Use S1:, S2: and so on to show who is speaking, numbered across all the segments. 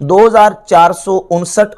S1: 2459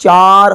S1: 4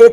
S1: 1،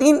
S1: 3،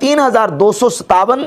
S1: 3257،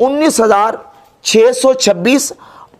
S1: 19626،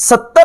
S1: 70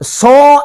S1: 100